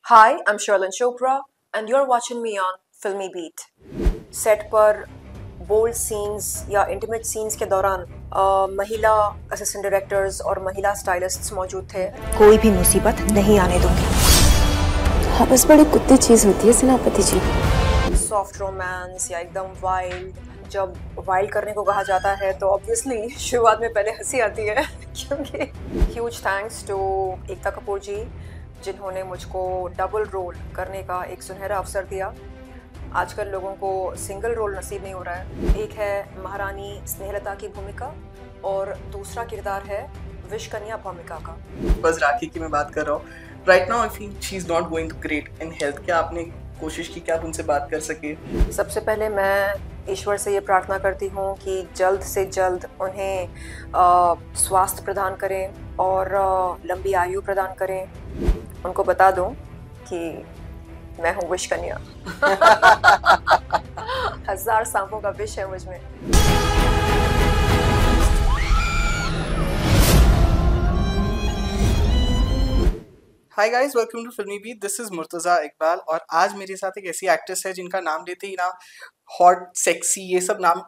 Hi, I'm Sherlyn Chopra, and you're watching me on Filmy Beat. Set पर bold scenes या intimate scenes के दौरान महिला assistant directors और महिला स्टाइलिस्ट्स मौजूद थे। कोई भी मुसीबत नहीं आने दूंगी। हाँ, बस बड़ी कुत्ती चीज होती है सेनापति जी। सॉफ्ट रोमांस या एकदम वाइल्ड, जब वाइल्ड करने को कहा जाता है तो ऑब्वियसली शुरुआत में पहले हंसी आती है क्योंकि huge thanks to Ekta Kapoor जी, जिन्होंने मुझको डबल रोल करने का एक सुनहरा अवसर दिया। आजकल लोगों को सिंगल रोल नसीब नहीं हो रहा है। एक है महारानी स्नेहलता की भूमिका और दूसरा किरदार है विश कन्या भूमिका का। बस राखी की मैं बात कर रहा हूँ। Right now I feel she is not going great in health. क्या आपने कोशिश की कि आप उनसे बात कर सके? सबसे पहले मैं ईश्वर से ये प्रार्थना करती हूँ कि जल्द से जल्द उन्हें स्वास्थ्य प्रदान करें और लंबी आयु प्रदान करें। उनको बता दूँ कि मैं हूँ विश कन्या। 1000 सांपों का विश है मुझ में। हाय गाइस, वेलकम टू फिल्मी Beat. This is Murtaza Iqbal और आज मेरे साथ एक ऐसी एक्ट्रेस है जिनका नाम लेते ही ना हॉट, सेक्सी, ये सब नाम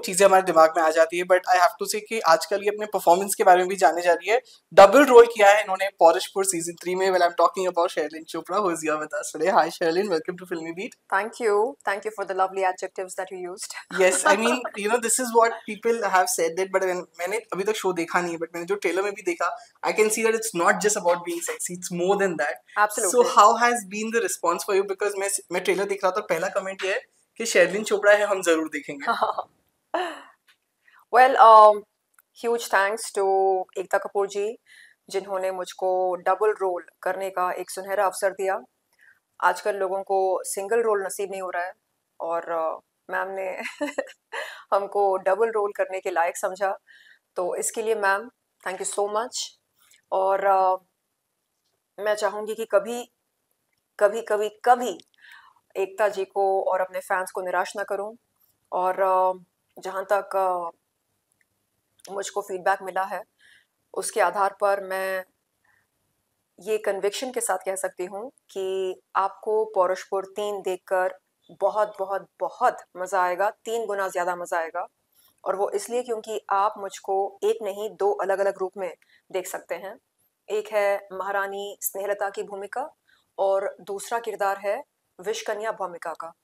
चीजें हमारे दिमाग में आ जाती है। बट आई हैव टू से कि आजकल ये अपने परफॉर्मेंस के बारे में भी जाने जा रही है। डबल रोल किया है इन्होंने पौरुषपुर सीजन 3 में। Well I am talking about Sherlyn Chopra, who is here with us today. Hi Sherlyn, welcome to फिल्मी beat. Thank you for the lovely adjectives that you used. Yes, I mean, this is what people have said that, but मैंने अभी तक show देखा नहीं है, but मैंने जो trailer में भी देखा, I can see that it's not just about being sexy, it's more than that. Absolutely. So how has been the response for you? Because मैं ट्रेलर देख रहा था, पहला कमेंट ये है कि शेरलिन चोपड़ा है, हम जरूर देखेंगे। Well, huge thanks to Ekta Kapoor जी, जिन्होंने मुझको डबल रोल करने का एक सुनहरा अवसर दिया। आजकल लोगों को सिंगल रोल नसीब नहीं हो रहा है और मैम ने हमको डबल रोल करने के लायक समझा, तो इसके लिए ma'am thank you so much. और मैं चाहूँगी कि कभी एकता जी को और अपने फैंस को निराश ना करूँ। और जहाँ तक मुझको फीडबैक मिला है उसके आधार पर मैं ये कन्विक्शन के साथ कह सकती हूँ कि आपको पौरुषपुर 3 देखकर बहुत बहुत बहुत मज़ा आएगा, 3 गुना ज़्यादा मज़ा आएगा। और वो इसलिए क्योंकि आप मुझको एक नहीं 2 अलग अलग रूप में देख सकते हैं। एक है महारानी स्नेहलता की भूमिका और दूसरा किरदार है विश कन्या भूमिका का।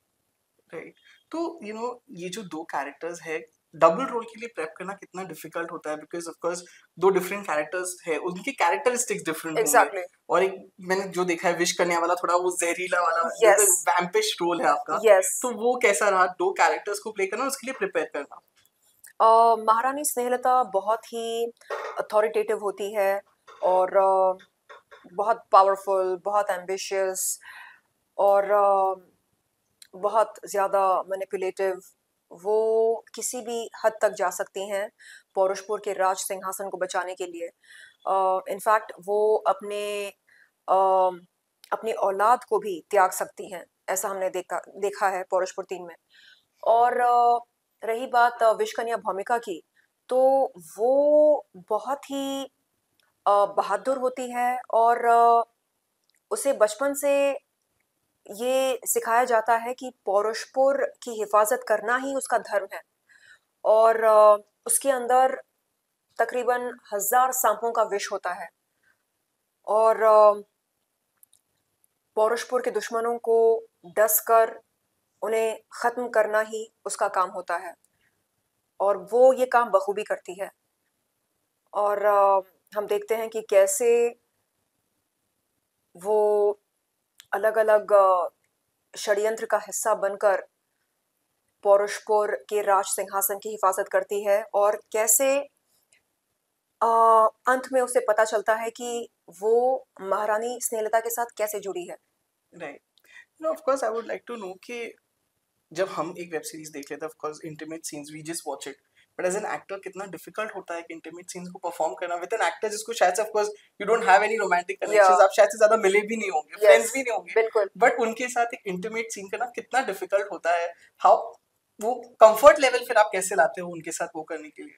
राइट, तो ये जो 2 कैरेक्टर्स है, डबल रोल के लिए प्रेप करना कितना डिफिकल्ट होता है? Because of course 2 different characters है, उनकी कैरेक्टरिस्टिक्स डिफरेंट Exactly. और एक मैंने जो देखा है विश कन्या वाला, थोड़ा वो जहरीला वाला, Yes. वैम्पिश रोल है आपका। Yes. तो वो कैसा रहा 2 कैरेक्टर्स को प्ले करना, उसके लिए प्रिपेयर करना? महारानी स्नेहलता बहुत ही अथॉरिटेटिव होती है और बहुत पावरफुल, बहुत एम्बिशियस और बहुत ज़्यादा मैनिपुलेटिव। वो किसी भी हद तक जा सकती हैं पौरुषपुर के राज सिंहासन को बचाने के लिए। इनफैक्ट वो अपनी औलाद को भी त्याग सकती हैं, ऐसा हमने देखा है पौरुषपुर 3 में। और रही बात विश कन्या भूमिका की, तो वो बहुत ही बहादुर होती है और उसे बचपन से ये सिखाया जाता है कि पौरुषपुर की हिफाजत करना ही उसका धर्म है। और उसके अंदर तकरीबन 1000 सांपों का विष होता है और पौरुषपुर के दुश्मनों को डसकर उन्हें ख़त्म करना ही उसका काम होता है और वो ये काम बखूबी करती है। और हम देखते हैं कि कैसे वो अलग अलग षड्यंत्र का हिस्सा बनकर पौरुषपुर के राज सिंहासन की हिफाजत करती है और कैसे अंत में उसे पता चलता है कि वो महारानी स्नेहलता के साथ कैसे जुड़ी है। Right, of course I would like to know कि जब हम एक वेब सीरीज देख लेते हैं, of course intimate scenes we just watch it, but as an actor कितना डिफिकल्ट होता है कि इंटीमेट सीन्स को परफॉर्म करना विद एन एक्टर जिसको शायद से of course you don't have any romantic connections, आप शायद से ज्यादा मिले भी नहीं होंगे, फ्रेंड्स भी नहीं होंगे, बिल्कुल। बट उनके साथ एक इंटीमेट सीन करना कितना डिफिकल्ट होता है। हाउ वो कंफर्ट लेवल फिर आप कैसे लाते हो उनके साथ वो करने के लिए?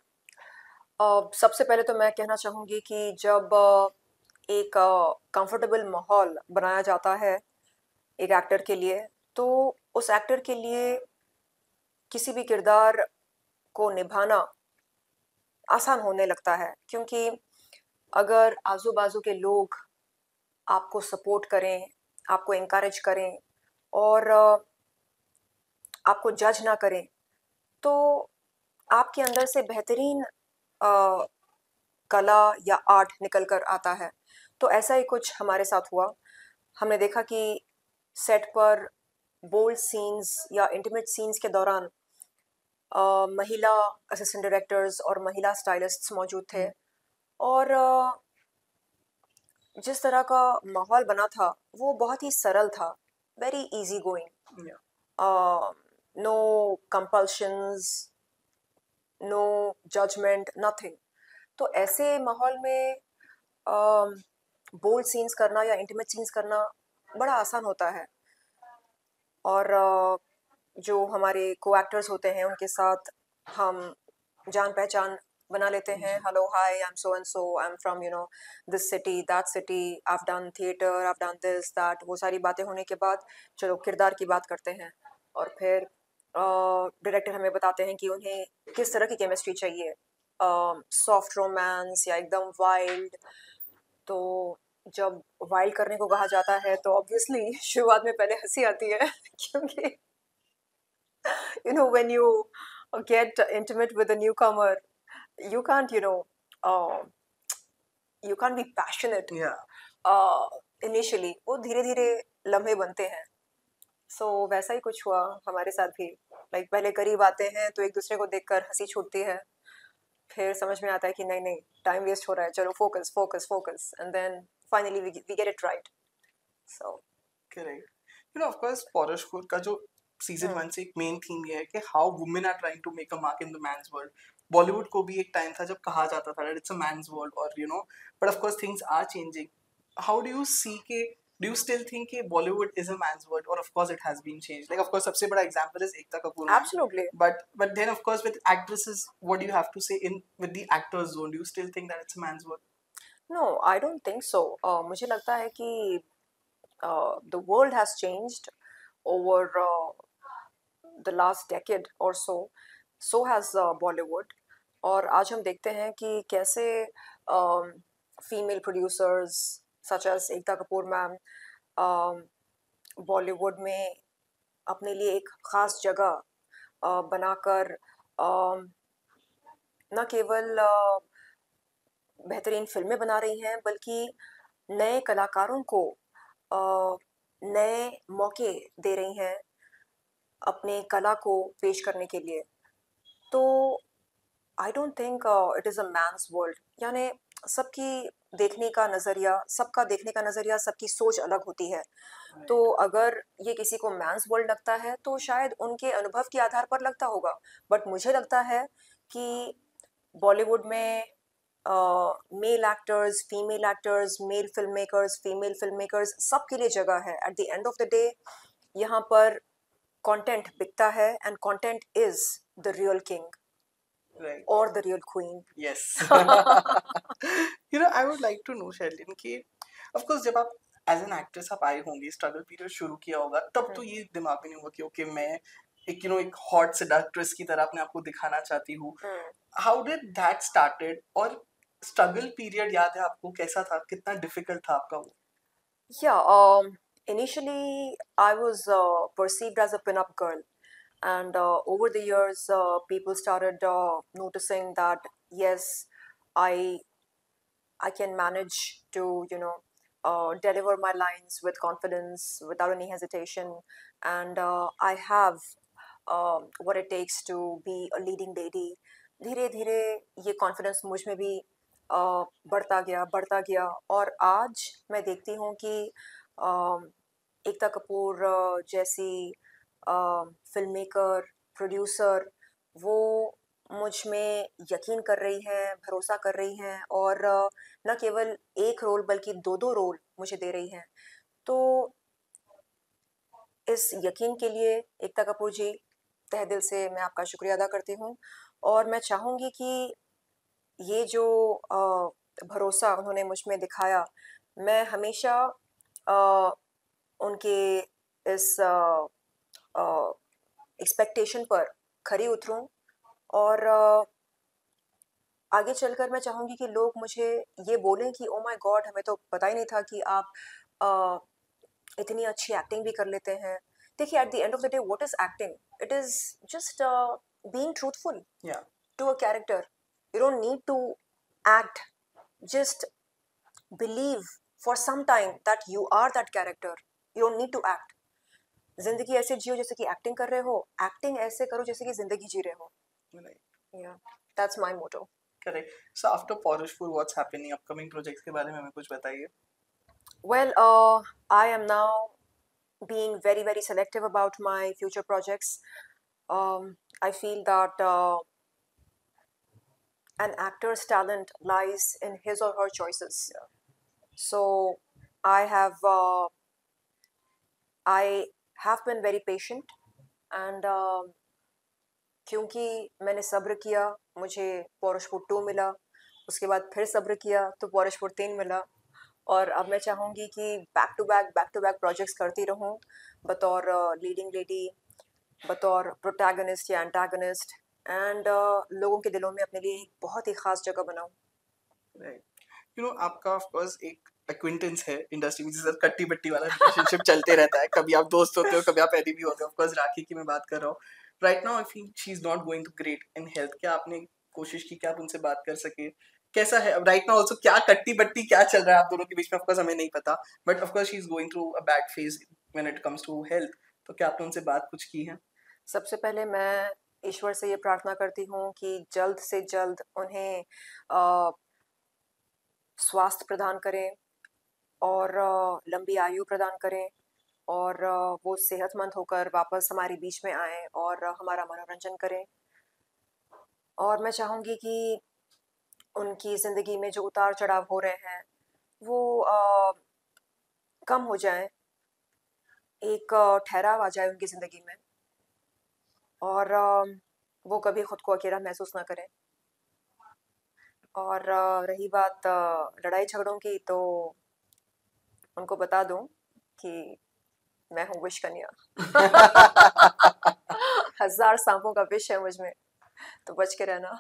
सबसे पहले तो मैं कहना चाहूँगी कि जब एक कंफर्टेबल माहौल बनाया जाता है एक एक्टर के लिए, तो उस एक्टर के लिए किसी भी किरदार को निभाना आसान होने लगता है, क्योंकि अगर आजू-बाजू के लोग आपको सपोर्ट करें, आपको एनकरेज करें और आपको जज ना करें, तो आपके अंदर से बेहतरीन कला या आर्ट निकल कर आता है। तो ऐसा ही कुछ हमारे साथ हुआ। हमने देखा कि सेट पर बोल्ड सीन्स या इंटीमेट सीन्स के दौरान महिला असिस्टेंट डायरेक्टर्स और महिला स्टाइलिस्ट्स मौजूद थे, और जिस तरह का माहौल बना था वो बहुत ही सरल था, very easy going, no compulsions, no judgement, nothing. तो ऐसे माहौल में बोल्ड सीन्स करना या इंटीमेट सीन्स करना बड़ा आसान होता है, और जो हमारे को एक्टर्स होते हैं उनके साथ हम जान पहचान बना लेते हैं। Hello, hi, I am so and so, I am from this city, that city, I have done theatre, I have done this that. वो सारी बातें होने के बाद चलो किरदार की बात करते हैं, और फिर डायरेक्टर हमें बताते हैं कि उन्हें किस तरह की केमिस्ट्री चाहिए, सॉफ्ट रोमांस या एकदम वाइल्ड। तो जब वाइल्ड करने को कहा जाता है तो ऑब्वियसली शुरुआत में पहले हंसी आती है क्योंकि when you get intimate with a newcomer, you can't uh, you can't be passionate initially. वो धीरे धीरे लम्हे बनते हैं। So वैसा ही कुछ हुआ हमारे साथ भी। लाइक पहले करीब आते हैं तो एक दूसरे को देखकर हंसी छूटती है, फिर समझ में आता है कि नहीं नहीं, टाइम वेस्ट हो रहा है, चलो focus focus focus, and then finally we get it right. So correct. Of course Paurashpur का जो सीजन 1 से एक मेन थीम ये है कि how women are trying to make a mark in the man's world. Bollywood को भी एक टाइम था जब कहा जाता था that it's a man's world, और but of course things are changing. How do you see के do you still think कि Bollywood is a man's world, or of course it has been changed? Like of course सबसे बड़ा example is Ekta Kapoor ma'am. Absolutely. But then of course with actresses, what do you have to say with the actors zone? Do you still think that it's a man's world? No, I don't think so. मुझे लगता है कि the world has changed over the last decade or so. So has Bollywood. और आज हम देखते हैं कि कैसे female producers such as Ekta Kapoor ma'am Bollywood में अपने लिए एक ख़ास जगह बनाकर न केवल बेहतरीन फिल्में बना रही हैं, बल्कि नए कलाकारों को नए मौके दे रही हैं अपने कला को पेश करने के लिए। तो I don't think it is a man's world. यानी सबकी देखने का नज़रिया, सबका देखने का नज़रिया, सबकी सोच अलग होती है। तो अगर ये किसी को मैन्स वर्ल्ड लगता है तो शायद उनके अनुभव के आधार पर लगता होगा, बट मुझे लगता है कि बॉलीवुड में male actors, female actors, male film makers, female film makers, सबके लिए जगह है। At the end of the day यहाँ पर कंटेंट बिकता है, and content is the real king, Right. or the real queen. Yes. I would like to know, Sherlyn, कि of course जब आप as an actress आप आए होंगे, स्ट्रगल पीरियड शुरू किया होगा, तब तो ये दिमाग में नहीं होगा कि ओके मैं एक एक हॉट सेडक्ट्रेस की तरह अपने आप को दिखाना चाहती हूँ। हाउ डिड दैट स्टार्टेड, और स्ट्रगल पीरियड याद है आपको, कैसा था, कितना डिफिकल्ट था आपका वो? Yeah, initially I was perceived as a pin-up girl. And over the years, people started noticing that yes, I can manage to deliver my lines with confidence, without any hesitation, and I have what it takes to be a leading lady. धीरे धीरे ये confidence मुझ में भी बढ़ता गया, और आज मैं देखती हूँ कि एकता कपूर जैसी फिल्म मेकर, प्रोड्यूसर, वो मुझ में यकीन कर रही हैं, भरोसा कर रही हैं, और न केवल एक रोल बल्कि दो रोल मुझे दे रही हैं। तो इस यकीन के लिए एकता कपूर जी, तहे दिल से मैं आपका शुक्रिया अदा करती हूँ, और मैं चाहूँगी कि ये जो भरोसा उन्होंने मुझ में दिखाया, मैं हमेशा अ, उनके इस एक्सपेक्टेशन पर खरी उतरूँ और आगे चलकर मैं चाहूँगी कि लोग मुझे ये बोलें कि ओह माय गॉड, हमें तो पता ही नहीं था कि आप अ, इतनी अच्छी एक्टिंग भी कर लेते हैं। देखिए, eight the end of the day what is acting? It is just being truthful Yeah. to a character. You don't need to act. Just believe for some time that you are that character. You don't need to act. जिंदगी ऐसे जियो जैसे कि acting कर रहे हो, acting ऐसे करो जैसे कि जिंदगी जी रहे हो. Right. Yeah, that's my motto. Correct. So after Porishpur, what's happening? Upcoming projects के बारे में हमें कुछ बताइए. Well, I am now being very, very selective about my future projects. I feel that an actor's talent lies in his or her choices. So I have been very patient, and क्योंकि मैंने सब्र किया, मुझे पौरुषपुर 2 मिला, उसके बाद फिर सब्र किया तो पौरुषपुर 3 मिला, और अब मैं चाहूँगी कि बैक टू बैक प्रोजेक्ट्स करती रहूँ, बतौर लीडिंग लेडी, बतौर प्रोटैगनिस्ट या एंटागनिस्ट, एंड लोगों के दिलों में अपने लिए एक बहुत ही ख़ास जगह बनाऊँ. Right. You know, आपका ऑफ कोर्स एक एक्विंटेंस है इंडस्ट्री में, जिसके साथ कट्टी बट्टी वाला रिलेशनशिप चलते रहता है. कभी आप दोस्त होते हो, कभी आप एनिमी होते हो. ऑफ कोर्स राखी की मैं बात कर रहा हूँ. Right now I feel she is not going too great in health. क्या आपने कोशिश की कि आप उनसे बात कर सके? कैसा है अब राइट नाउ ऑल्सो? क्या कट्टी बट्टी क्या चल रहा है आप दोनों के बीच में? ऑफ कोर्स हमें नहीं पता, but of course she is going through a bad phase when it comes to health. तो क्या आपने उनसे बात कुछ की है? सबसे पहले मैं ईश्वर से ये प्रार्थना करती हूँ कि जल्द से जल्द उन्हें स्वास्थ्य प्रदान करें और लंबी आयु प्रदान करें, और वो सेहतमंद होकर वापस हमारे बीच में आएँ और हमारा मनोरंजन करें. और मैं चाहूँगी कि उनकी ज़िंदगी में जो उतार-चढ़ाव हो रहे हैं, वो कम हो जाएँ, एक ठहराव आ जाए उनकी ज़िंदगी में, और वो कभी खुद को अकेला महसूस ना करें. और रही बात लड़ाई झगड़ों की, तो उनको बता दूँ कि मैं हूँ विष कन्या. 1000 सांपों का विष है मुझ में, तो बच के रहना.